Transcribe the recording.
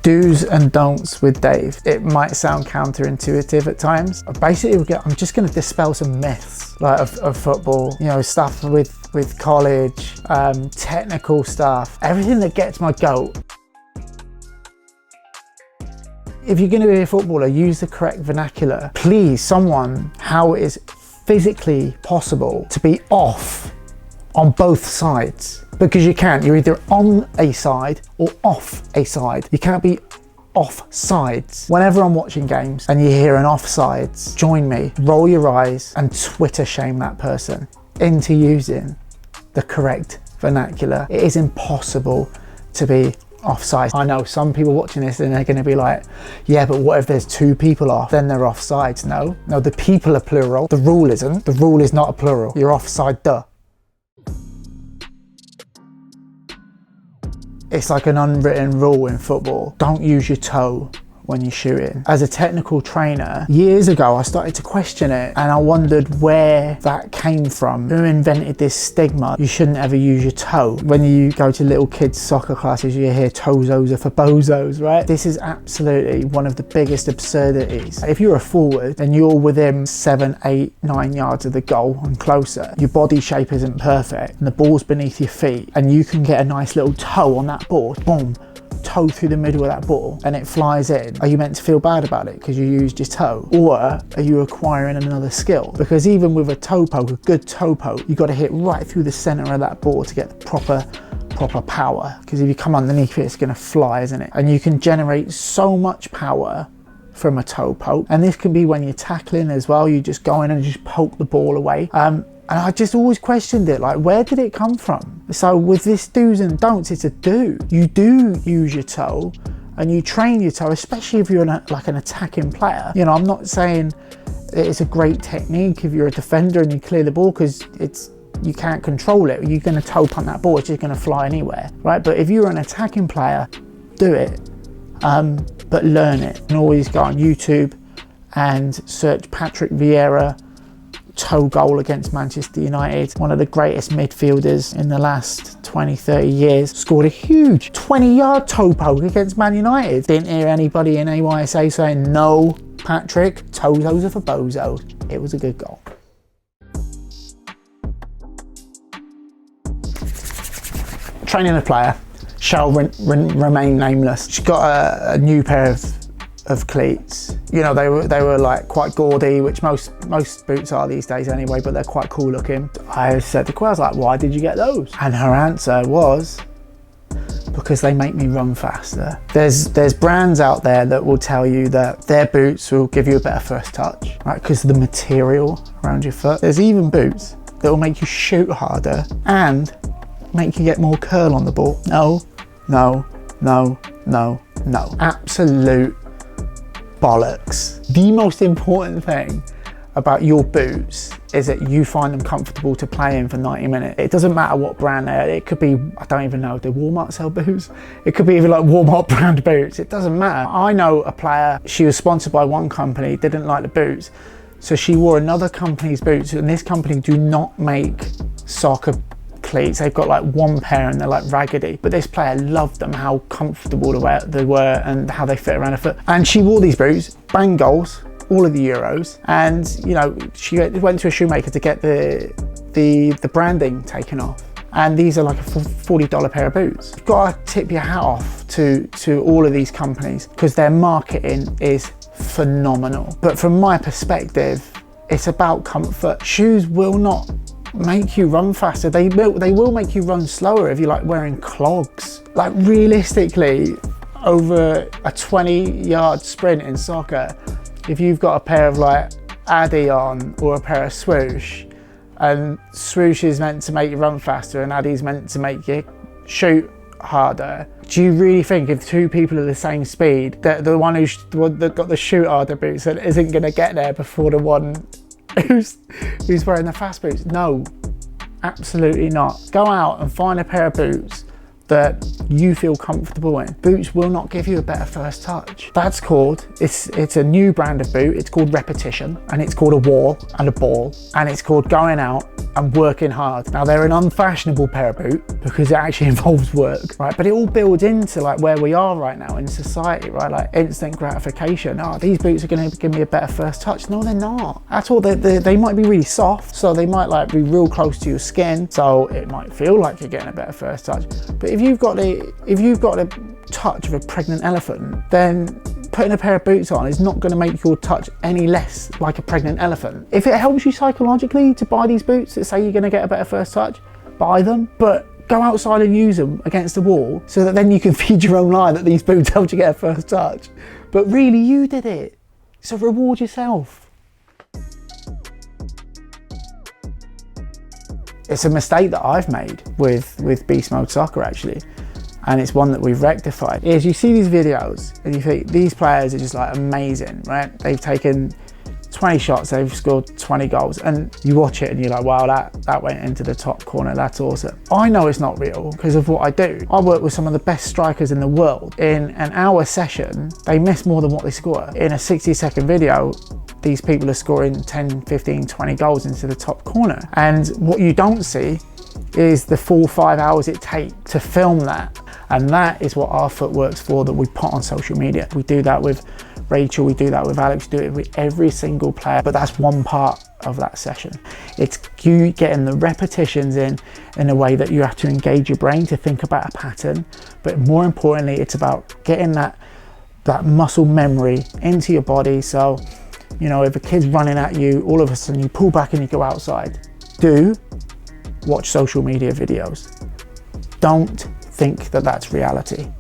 Do's and don'ts with Dave. It might sound counterintuitive at times. Basically, I'm just going to dispel some myths like of football, you know, stuff with college, technical stuff, everything that gets my goat. If you're going to be a footballer, use the correct vernacular. Please, someone, how it is physically possible to be off on both sides, because you can't. You're either on a side or off a side. You can't be off sides. Whenever I'm watching games and you hear an offsides, join me, roll your eyes and Twitter shame that person into using the correct vernacular. It is impossible to be offside. I know some people watching this and they're going to be like, yeah, but what if there's two people off? Then they're offsides. No, the people are plural. The rule isn't. The rule is not a plural. You're offside, duh. It's like an unwritten rule in football. Don't use your toe when you're shooting. As a technical trainer, years ago, I started to question it and I wondered where that came from. Who invented this stigma? You shouldn't ever use your toe. When you go to little kids' soccer classes, you hear tozos are for bozos, right? This is absolutely one of the biggest absurdities. If you're a forward and you're within 7, 8, 9 yards of the goal and closer, your body shape isn't perfect and the ball's beneath your feet and you can get a nice little toe on that ball, boom, toe through the middle of that ball and it flies in. Are you meant to feel bad about it because you used your toe? Or are you acquiring another skill? Because even with a toe poke, a good toe poke, you got to hit right through the center of that ball to get the proper power. Because if you come underneath it, it's going to fly, isn't it? And you can generate so much power from a toe poke. And this can be when you're tackling as well. You just go in and just poke the ball away. And I just always questioned it, like, where did it come from? So with this do's and don'ts, it's a do. You do use your toe and you train your toe, especially if you're like an attacking player. You know, I'm not saying it's a great technique if you're a defender and you clear the ball, because you can't control it. You're going to toe punt that ball, it's just going to fly anywhere, right? But if you're an attacking player, do it, but learn it. And always go on YouTube and search Patrick Vieira toe goal against Manchester United. One of the greatest midfielders in the last 20-30 years, scored a huge 20-yard toe poke against Man United. Didn't hear anybody in AYSA saying, no, Patrick, tozos are for bozos. It was a good goal. Training a player shall remain nameless. She's got a new pair of cleats. You know, they were like quite gaudy, which most boots are these days anyway, but they're quite cool looking. I said to Quavo, I was like, why did you get those? And her answer was, because they make me run faster. There's brands out there that will tell you that their boots will give you a better first touch, right? Because of the material around your foot. There's even boots that will make you shoot harder and make you get more curl on the ball. No. Absolute bollocks. The most important thing about your boots is that you find them comfortable to play in for 90 minutes. It doesn't matter what brand they are. It could be, I don't even know, do Walmart sell boots? It could be even like Walmart brand boots. It doesn't matter. I know a player, she was sponsored by one company, didn't like the boots, so she wore another company's boots, and this company do not make soccer cleats. They've got like one pair and they're like raggedy, but this player loved them, how comfortable they were and how they fit around her foot. And she wore these boots, banged goals, all of the Euros, and you know, she went to a shoemaker to get the branding taken off. And these are like a $40 pair of boots. You've got to tip your hat off to all of these companies, because their marketing is phenomenal. But from my perspective, it's about comfort. Shoes will not make you run faster. They will make you run slower if you're like wearing clogs. Like realistically, over a 20-yard sprint in soccer, if you've got a pair of like Addy on or a pair of swoosh, and swoosh is meant to make you run faster and Addy's meant to make you shoot harder, do you really think if two people are the same speed, that the one that got the shoot harder boots that isn't going to get there before the one who's wearing the fast boots? No, absolutely not. Go out and find a pair of boots that you feel comfortable in. Boots will not give you a better first touch. That's called, it's a new brand of boot. It's called repetition, and it's called a wall and a ball, and it's called going out and working hard. Now they're an unfashionable pair of boot because it actually involves work, right? But it all builds into like where we are right now in society, right? Like instant gratification. Oh, these boots are going to give me a better first touch. No, they're not at all. They might be really soft, so they might like be real close to your skin, so it might feel like you're getting a better first touch. But if you've got the touch of a pregnant elephant, then putting a pair of boots on is not going to make your touch any less like a pregnant elephant. If it helps you psychologically to buy these boots that say you're going to get a better first touch, buy them, but go outside and use them against the wall so that then you can feed your own lie that these boots helped you get a first touch. But really, you did it, so reward yourself. It's a mistake that I've made with Beast Mode Soccer actually, and it's one that we've rectified. Is you see these videos and you think these players are just like amazing, right? They've taken 20 shots, they've scored 20 goals, and you watch it and you're like, wow, that went into the top corner, that's awesome. I know it's not real because of what I do. I work with some of the best strikers in the world. In an hour session, they miss more than what they score. In a 60-second video, these people are scoring 10, 15, 20 goals into the top corner. And what you don't see is the full 5 hours it takes to film that. And that is what our footwork's for, that we put on social media. We do that with Rachel, we do that with Alex, we do it with every single player, but that's one part of that session. It's you getting the repetitions in a way that you have to engage your brain to think about a pattern, but more importantly, it's about getting that muscle memory into your body. So, you know, if a kid's running at you, all of a sudden you pull back and you go outside. Watch social media videos. Don't think that that's reality.